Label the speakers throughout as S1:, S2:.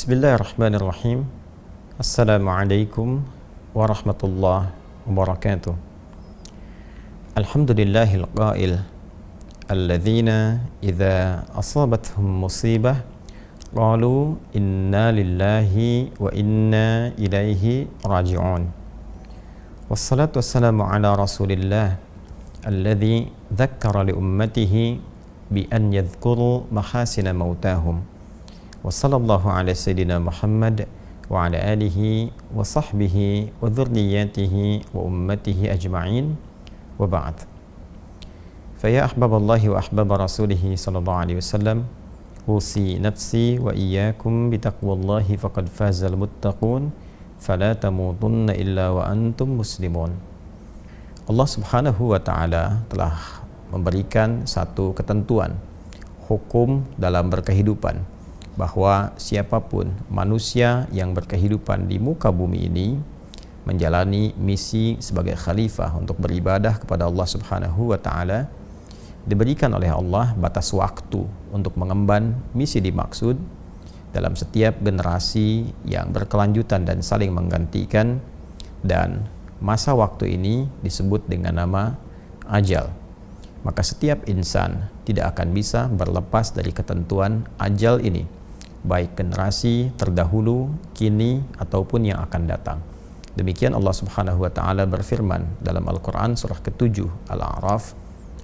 S1: Bismillahirrahmanirrahim. Assalamualaikum warahmatullahi wabarakatuh. Alhamdulillahil qail alladzina idza asabathum musibah qalu inna lillahi wa inna ilaihi raji'un. Wassalatu wassalamu ala rasulillah alladzi dzakkara li ummatihi bi an yadhkuru mahasina mautahum. Wa sallallahu ala sayyidina Muhammad wa ala alihi wa sahbihi wa dhurriyyatihi wa ummatihi ajma'in wa ba'd. Faya ahbaballahi wa ahbaba rasulihi sallallahu alaihi wasallam, usi nafsi wa iyyakum bitaqwallahi faqad fazal muttaqun fala tamutunna illa wa antum muslimun. Allah Subhanahu wa taala telah memberikan satu ketentuan hukum dalam berkehidupan, bahwa siapapun manusia yang berkehidupan di muka bumi ini menjalani misi sebagai khalifah untuk beribadah kepada Allah Subhanahu wa taala, diberikan oleh Allah batas waktu untuk mengemban misi dimaksud dalam setiap generasi yang berkelanjutan dan saling menggantikan, dan masa waktu ini disebut dengan nama ajal. Maka setiap insan tidak akan bisa berlepas dari ketentuan ajal ini, baik generasi terdahulu, kini, ataupun yang akan datang. Demikian Allah Subhanahu wa taala berfirman dalam Al-Qur'an surah ke-7 Al-A'raf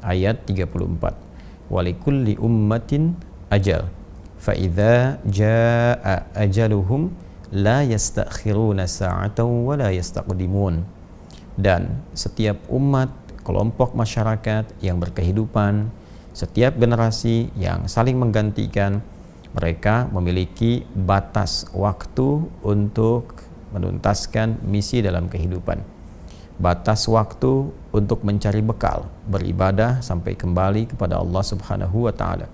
S1: ayat 34. Walikulli ummatin ajal fa idza jaa ajaluhum la yastakhiruna sa'atan wa la yastaqdimun. Dan setiap umat, kelompok masyarakat yang berkehidupan, setiap generasi yang saling menggantikan, mereka memiliki batas waktu untuk menuntaskan misi dalam kehidupan, batas waktu untuk mencari bekal, beribadah sampai kembali kepada Allah Subhanahu wa taala.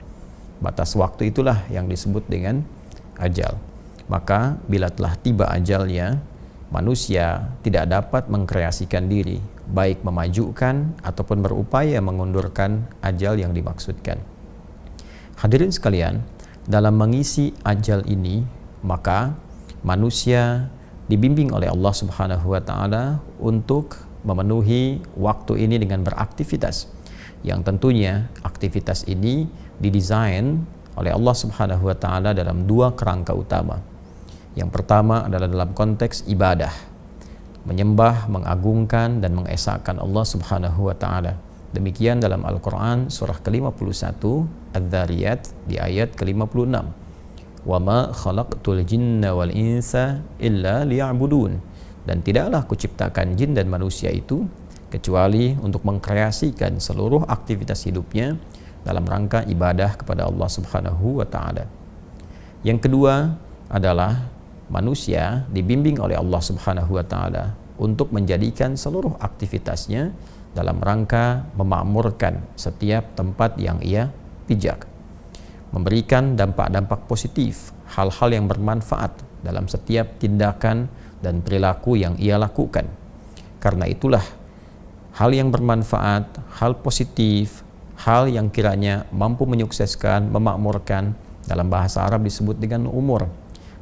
S1: Batas waktu itulah yang disebut dengan ajal. Maka bila telah tiba ajalnya, manusia tidak dapat mengkreasikan diri, baik memajukan ataupun berupaya mengundurkan ajal yang dimaksudkan. Hadirin sekalian, dalam mengisi ajal ini, maka manusia dibimbing oleh Allah Subhanahu wa taala untuk memenuhi waktu ini dengan beraktivitas, yang tentunya aktivitas ini didesain oleh Allah Subhanahu wa taala dalam dua kerangka utama. Yang pertama adalah dalam konteks ibadah, menyembah, mengagungkan dan mengesahkan Allah Subhanahu wa taala. Demikian dalam Al-Quran surah ke-51 Adz-Dzariyat di ayat ke-56. Wa ma khalaqtul jinna wal insa illa liya'budun. Dan tidaklah kuciptakan jin dan manusia itu kecuali untuk mengkreasikan seluruh aktivitas hidupnya dalam rangka ibadah kepada Allah Subhanahu wa taala. Yang kedua adalah manusia dibimbing oleh Allah Subhanahu wa taala untuk menjadikan seluruh aktivitasnya dalam rangka memakmurkan setiap tempat yang ia pijak, memberikan dampak-dampak positif, hal-hal yang bermanfaat dalam setiap tindakan dan perilaku yang ia lakukan. Karena itulah hal yang bermanfaat, hal positif, hal yang kiranya mampu menyukseskan, memakmurkan, dalam bahasa Arab disebut dengan umur.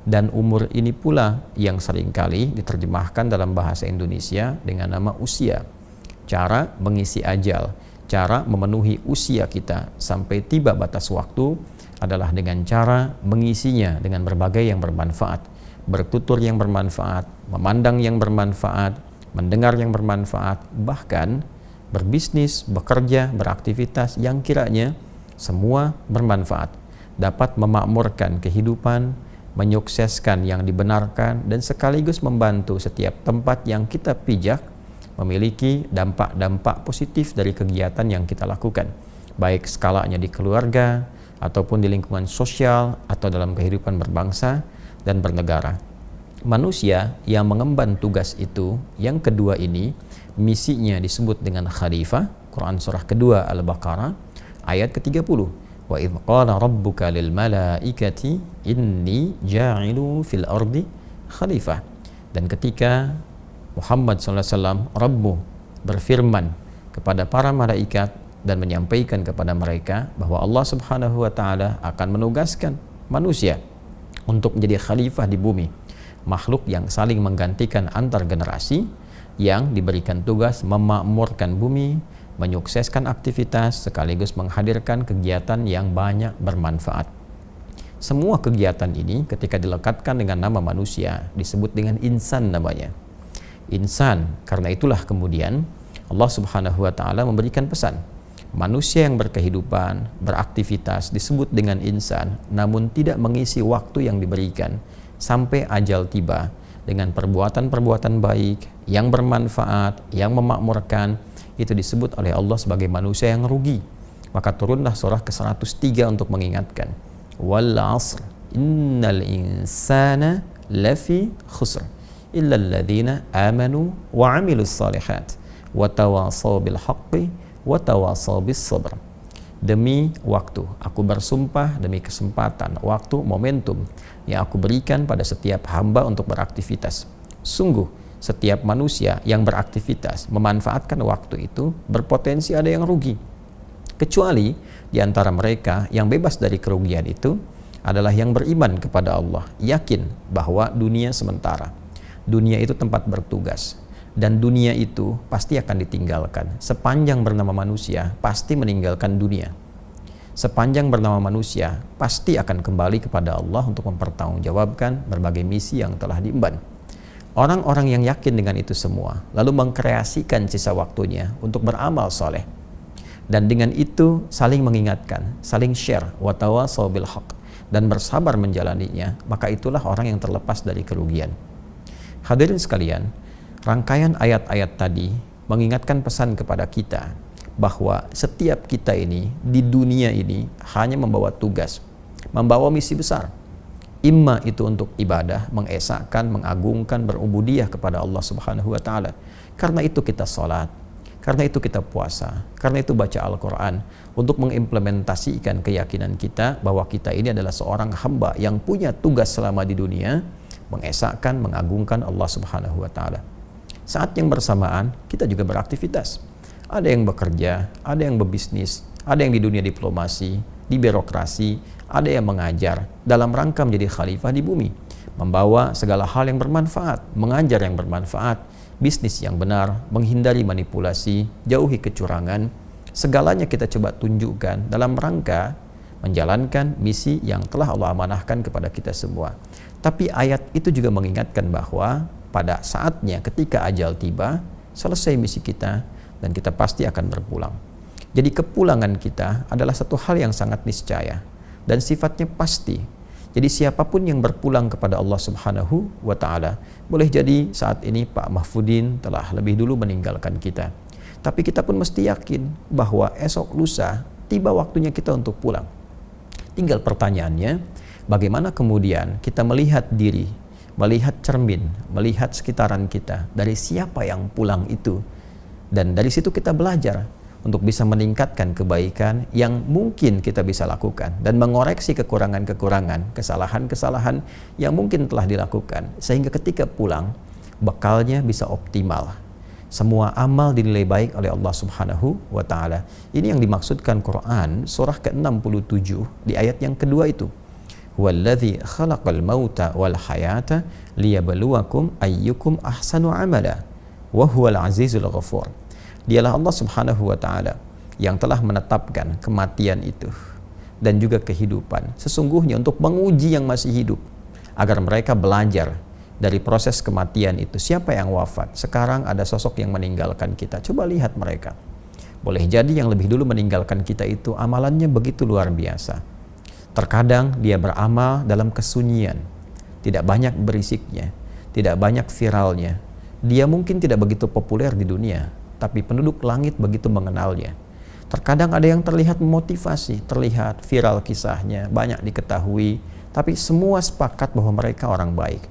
S1: Dan umur ini pula yang seringkali diterjemahkan dalam bahasa Indonesia dengan nama usia. Cara mengisi ajal, cara memenuhi usia kita sampai tiba batas waktu adalah dengan cara mengisinya dengan berbagai yang bermanfaat, bertutur yang bermanfaat, memandang yang bermanfaat, mendengar yang bermanfaat, bahkan berbisnis, bekerja, beraktivitas yang kiranya semua bermanfaat, dapat memakmurkan kehidupan, menyukseskan yang dibenarkan, dan sekaligus membantu setiap tempat yang kita pijak memiliki dampak-dampak positif dari kegiatan yang kita lakukan, baik skalanya di keluarga, ataupun di lingkungan sosial, atau dalam kehidupan berbangsa dan bernegara. Manusia yang mengemban tugas itu, yang kedua ini, misinya disebut dengan khalifah. Quran surah kedua Al-Baqarah ayat ke-30. Wa idh qala rabbuka lil malaikati inni ja'ilu fil ardi khalifah. Dan ketika Muhammad SAW, Rabbu, berfirman kepada para malaikat dan menyampaikan kepada mereka bahwa Allah Subhanahu wa taala akan menugaskan manusia untuk menjadi khalifah di bumi, makhluk yang saling menggantikan antar generasi, yang diberikan tugas memakmurkan bumi, menyukseskan aktivitas sekaligus menghadirkan kegiatan yang banyak bermanfaat. Semua kegiatan ini ketika dilekatkan dengan nama manusia disebut dengan insan namanya. Insan, karena itulah kemudian Allah Subhanahu wa taala memberikan pesan. Manusia yang berkehidupan, beraktivitas disebut dengan insan, namun tidak mengisi waktu yang diberikan sampai ajal tiba dengan perbuatan-perbuatan baik yang bermanfaat, yang memakmurkan, itu disebut oleh Allah sebagai manusia yang rugi. Maka turunlah surah ke-103 untuk mengingatkan, wal 'asr innal insana lafi khusr illa alladhina amanu wa 'amilus shalihat wa tawasaw bil haqqi wa tawasaw bis sabr. Demi waktu, aku bersumpah, demi kesempatan, waktu, momentum yang aku berikan pada setiap hamba untuk beraktivitas. Sungguh, setiap manusia yang beraktivitas memanfaatkan waktu itu berpotensi ada yang rugi. Kecuali di antara mereka yang bebas dari kerugian itu adalah yang beriman kepada Allah, yakin bahwa dunia sementara. Dunia itu tempat bertugas. Dan dunia itu pasti akan ditinggalkan. Sepanjang bernama manusia, pasti meninggalkan dunia. Sepanjang bernama manusia, pasti akan kembali kepada Allah untuk mempertanggungjawabkan berbagai misi yang telah diemban. Orang-orang yang yakin dengan itu semua, lalu mengkreasikan sisa waktunya untuk beramal soleh. Dan dengan itu saling mengingatkan, saling share, watawasaw bil haqq, dan bersabar menjalaninya, maka itulah orang yang terlepas dari kerugian. Hadirin sekalian, rangkaian ayat-ayat tadi mengingatkan pesan kepada kita bahwa setiap kita ini di dunia ini hanya membawa tugas, membawa misi besar. Imma itu untuk ibadah, mengesahkan, mengagungkan, berubudiyah kepada Allah Subhanahu wa taala. Karena itu kita salat, karena itu kita puasa, karena itu baca Al-Qur'an untuk mengimplementasikan keyakinan kita bahwa kita ini adalah seorang hamba yang punya tugas selama di dunia, mengesahkan, mengagungkan Allah Subhanahu wa taala. Saat yang bersamaan, kita juga beraktivitas. Ada yang bekerja, ada yang berbisnis, ada yang di dunia diplomasi, di birokrasi, ada yang mengajar dalam rangka menjadi khalifah di bumi, membawa segala hal yang bermanfaat, mengajar yang bermanfaat, bisnis yang benar, menghindari manipulasi, jauhi kecurangan. Segalanya kita coba tunjukkan dalam rangka menjalankan misi yang telah Allah amanahkan kepada kita semua. Tapi ayat itu juga mengingatkan bahwa pada saatnya ketika ajal tiba, selesai misi kita dan kita pasti akan berpulang. Jadi kepulangan kita adalah satu hal yang sangat niscaya dan sifatnya pasti. Jadi siapapun yang berpulang kepada Allah Subhanahu wa taala, boleh jadi saat ini Pak Mahfudin telah lebih dulu meninggalkan kita. Tapi kita pun mesti yakin bahwa esok lusa tiba waktunya kita untuk pulang. Tinggal pertanyaannya, bagaimana kemudian kita melihat diri, melihat cermin, melihat sekitaran kita, dari siapa yang pulang itu. Dan dari situ kita belajar untuk bisa meningkatkan kebaikan yang mungkin kita bisa lakukan dan mengoreksi kekurangan-kekurangan, kesalahan-kesalahan yang mungkin telah dilakukan, sehingga ketika pulang bekalnya bisa optimal. Semua amal dinilai baik oleh Allah Subhanahu wa taala. Ini yang dimaksudkan Quran surah ke-67 di ayat yang kedua itu. Walladzi khalaqal mauta wal hayata liyabluwakum ayyukum ahsanu amala wa huwal azizul ghafur. Dialah Allah Subhanahu wa taala yang telah menetapkan kematian itu dan juga kehidupan sesungguhnya untuk menguji yang masih hidup agar mereka belajar dari proses kematian itu. Siapa yang wafat? Sekarang ada sosok yang meninggalkan kita. Coba lihat mereka. Boleh jadi yang lebih dulu meninggalkan kita itu amalannya begitu luar biasa. Terkadang dia beramal dalam kesunyian, tidak banyak berisiknya, tidak banyak viralnya. Dia mungkin tidak begitu populer di dunia, tapi penduduk langit begitu mengenalnya. Terkadang ada yang terlihat memotivasi, terlihat viral kisahnya, banyak diketahui, tapi semua sepakat bahwa mereka orang baik.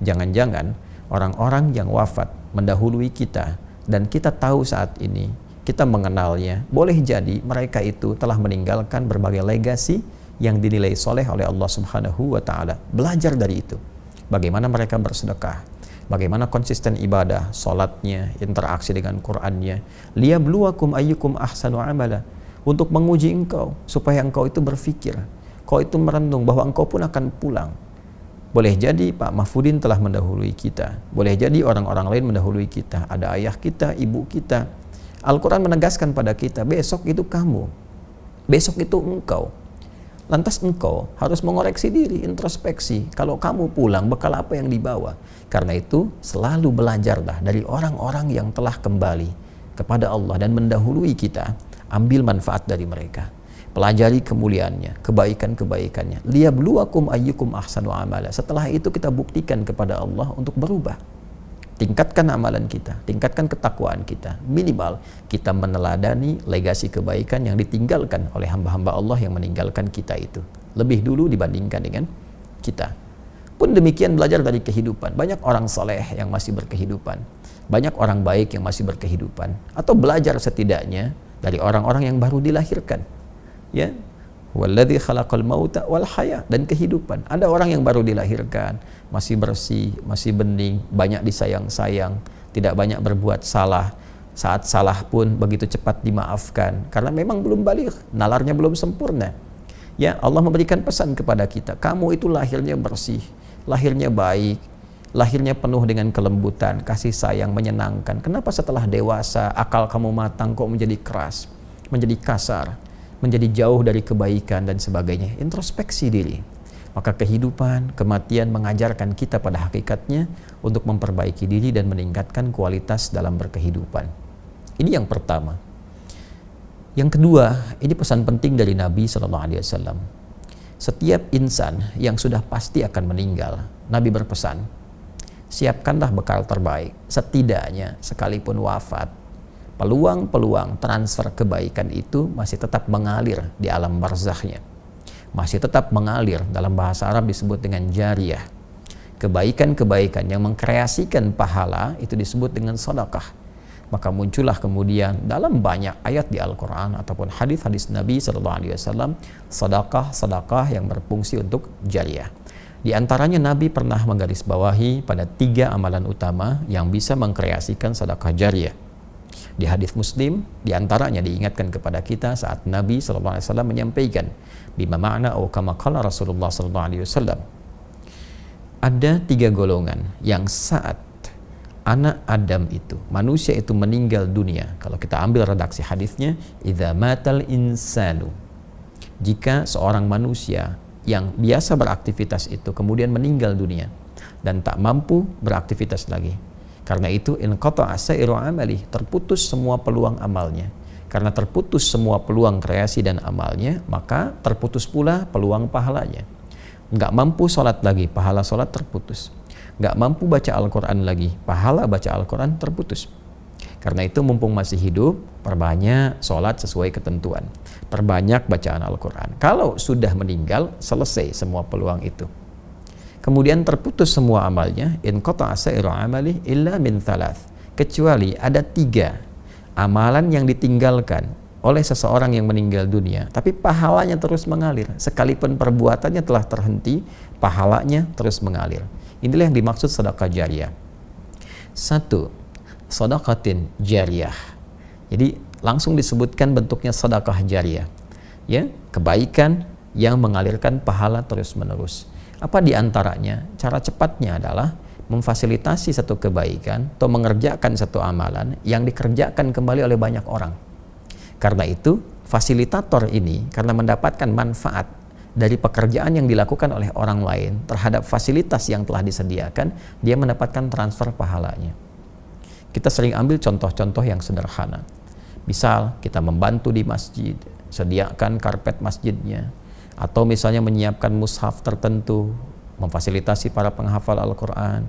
S1: Jangan-jangan orang-orang yang wafat mendahului kita dan kita tahu saat ini, kita mengenalnya, boleh jadi mereka itu telah meninggalkan berbagai legasi yang dinilai soleh oleh Allah Subhanahu wa taala. Belajar dari itu. Bagaimana mereka bersedekah, bagaimana konsisten ibadah, salatnya, interaksi dengan Qur'annya. Liyabluwakum ayyukum ahsanu amala, untuk menguji engkau supaya engkau itu berpikir, kau itu merenung bahwa engkau pun akan pulang. Boleh jadi Pak Mahfudin telah mendahului kita. Boleh jadi orang-orang lain mendahului kita. Ada ayah kita, ibu kita. Al-Quran menegaskan pada kita, besok itu kamu. Besok itu engkau. Lantas engkau harus mengoreksi diri, introspeksi. Kalau kamu pulang, bekal apa yang dibawa? Karena itu, selalu belajarlah dari orang-orang yang telah kembali kepada Allah dan mendahului kita. Ambil manfaat dari mereka. Pelajari kemuliaannya, kebaikan-kebaikannya. Liyabluwakum ayyukum ahsanu amala. Setelah itu kita buktikan kepada Allah untuk berubah. Tingkatkan amalan kita, tingkatkan ketakwaan kita. Minimal kita meneladani legasi kebaikan yang ditinggalkan oleh hamba-hamba Allah yang meninggalkan kita itu. Lebih dulu dibandingkan dengan kita. Pun demikian belajar dari kehidupan. Banyak orang soleh yang masih berkehidupan. Banyak orang baik yang masih berkehidupan. Atau belajar setidaknya dari orang-orang yang baru dilahirkan. Ya, walladzi khalaqal mauta wal haya, dan kehidupan. Ada orang yang baru dilahirkan, masih bersih, masih bening, banyak disayang-sayang, tidak banyak berbuat salah. Saat salah pun begitu cepat dimaafkan karena memang belum baligh, nalarnya belum sempurna. Ya, Allah memberikan pesan kepada kita, kamu itu lahirnya bersih, lahirnya baik, lahirnya penuh dengan kelembutan, kasih sayang, menyenangkan. Kenapa setelah dewasa, akal kamu matang kok menjadi keras, menjadi kasar, menjadi jauh dari kebaikan dan sebagainya? Introspeksi diri. Maka kehidupan, kematian mengajarkan kita pada hakikatnya untuk memperbaiki diri dan meningkatkan kualitas dalam berkehidupan. Ini yang pertama. Yang kedua, ini pesan penting dari Nabi SAW. Setiap insan yang sudah pasti akan meninggal, Nabi berpesan, siapkanlah bekal terbaik. Setidaknya sekalipun wafat, peluang-peluang transfer kebaikan itu masih tetap mengalir di alam barzakhnya. Masih tetap mengalir, dalam bahasa Arab disebut dengan jariyah. Kebaikan-kebaikan yang mengkreasikan pahala itu disebut dengan sedekah. Maka muncullah kemudian dalam banyak ayat di Al-Quran ataupun hadis-hadis Nabi SAW, sedekah-sedekah yang berfungsi untuk jariyah. Di antaranya Nabi pernah menggarisbawahi pada 3 amalan utama yang bisa mengkreasikan sedekah jariyah. Di hadis Muslim, di antaranya diingatkan kepada kita saat Nabi SAW menyampaikan, bima ma'na au kama qala Rasulullah SAW. Ada 3 golongan yang saat anak Adam itu, manusia itu meninggal dunia. Kalau kita ambil redaksi hadisnya, idza matal insanu. Jika seorang manusia yang biasa beraktivitas itu kemudian meninggal dunia dan tak mampu beraktivitas lagi. Karena itu inqata'a sa'iru amali, terputus semua peluang amalnya. Karena terputus semua peluang kreasi dan amalnya, maka terputus pula peluang pahalanya. Nggak mampu sholat lagi, pahala sholat terputus. Nggak mampu baca Al-Quran lagi, pahala baca Al-Quran terputus. Karena itu mumpung masih hidup, perbanyak sholat sesuai ketentuan. Perbanyak bacaan Al-Quran. Kalau sudah meninggal, selesai semua peluang itu. Kemudian terputus semua amalnya, in qata'a sa'iru amali illa min thalath. Kecuali ada 3 amalan yang ditinggalkan oleh seseorang yang meninggal dunia, tapi pahalanya terus mengalir. Sekalipun perbuatannya telah terhenti, pahalanya terus mengalir. Inilah yang dimaksud sedekah jariyah. 1. Sedekatin jariyah. Jadi langsung disebutkan bentuknya sedekah jariyah. Ya, kebaikan yang mengalirkan pahala terus-menerus. Apa di antaranya? Cara cepatnya adalah memfasilitasi satu kebaikan atau mengerjakan satu amalan yang dikerjakan kembali oleh banyak orang. Karena itu, fasilitator ini karena mendapatkan manfaat dari pekerjaan yang dilakukan oleh orang lain terhadap fasilitas yang telah disediakan, dia mendapatkan transfer pahalanya. Kita sering ambil contoh-contoh yang sederhana. Misal, kita membantu di masjid, sediakan karpet masjidnya, atau misalnya menyiapkan mushaf tertentu, memfasilitasi para penghafal Al-Quran,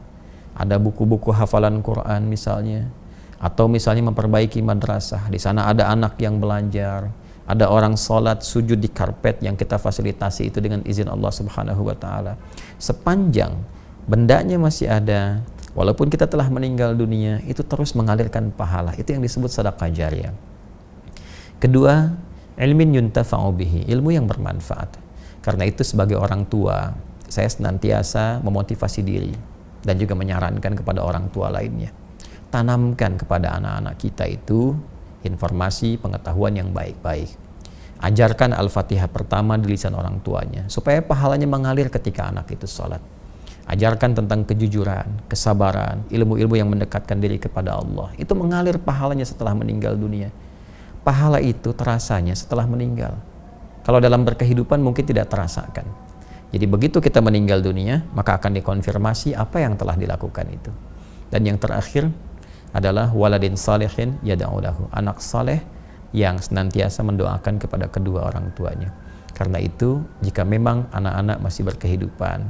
S1: ada buku-buku hafalan Quran misalnya, atau misalnya memperbaiki madrasah, di sana ada anak yang belajar, ada orang sholat sujud di karpet yang kita fasilitasi itu dengan izin Allah Subhanahu wa Ta'ala. Sepanjang bendanya masih ada, walaupun kita telah meninggal dunia, itu terus mengalirkan pahala. Itu yang disebut sedekah jariyah. Kedua, ilmin yuntafa'u bihi, ilmu yang bermanfaat. Karena itu sebagai orang tua, saya senantiasa memotivasi diri dan juga menyarankan kepada orang tua lainnya. Tanamkan kepada anak-anak kita itu informasi pengetahuan yang baik-baik. Ajarkan Al-Fatihah pertama di lisan orang tuanya supaya pahalanya mengalir ketika anak itu sholat. Ajarkan tentang kejujuran, kesabaran, ilmu-ilmu yang mendekatkan diri kepada Allah. Itu mengalir pahalanya setelah meninggal dunia. Pahala itu terasanya setelah meninggal. Kalau dalam berkehidupan mungkin tidak terasakan. Jadi begitu kita meninggal dunia, maka akan dikonfirmasi apa yang telah dilakukan itu. Dan yang terakhir adalah waladin salihin yad'u lahu, anak saleh yang senantiasa mendoakan kepada kedua orang tuanya. Karena itu, jika memang anak-anak masih berkehidupan,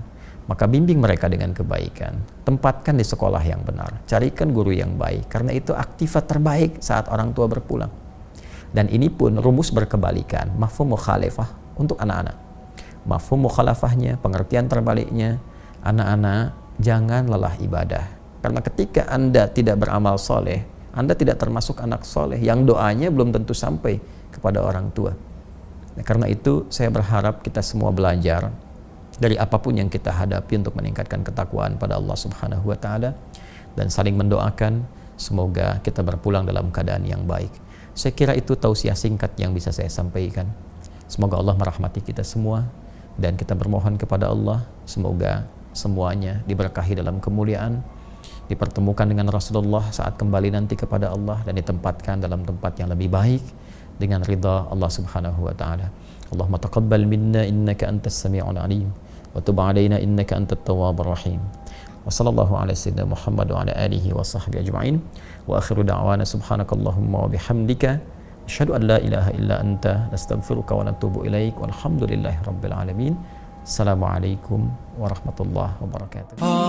S1: maka bimbing mereka dengan kebaikan. Tempatkan di sekolah yang benar. Carikan guru yang baik. Karena itu aktifat terbaik saat orang tua berpulang. Dan ini pun rumus berkebalikan. Mafhum mukhalafah untuk anak-anak. Mafhum mukhalafahnya, pengertian terbaliknya, anak-anak jangan lelah ibadah. Karena ketika Anda tidak beramal soleh, Anda tidak termasuk anak soleh yang doanya belum tentu sampai kepada orang tua. Nah, karena itu saya berharap kita semua belajar dari apapun yang kita hadapi untuk meningkatkan ketakwaan pada Allah Subhanahu wa taala dan saling mendoakan semoga kita berpulang dalam keadaan yang baik. Saya kira itu tausiah singkat yang bisa saya sampaikan. Semoga Allah merahmati kita semua dan kita bermohon kepada Allah semoga semuanya diberkahi dalam kemuliaan, dipertemukan dengan Rasulullah saat kembali nanti kepada Allah dan ditempatkan dalam tempat yang lebih baik dengan ridha Allah Subhanahu wa taala. Allahumma taqabbal minna innaka antas sami'ul alim wa tub 'alaina innaka antat tawwabur rahim. Wa sallallahu ala sayyidina Muhammad wa ala alihi wa sahbihi ajma'in. Wa akhiru da'wana subhanakallahumma wa bihamdika asyhadu an la ilaha illa anta nastaghfiruka wa natubu ilaik. Walhamdulillahi rabbil alamin. Assalamualaikum warahmatullahi wabarakatuh.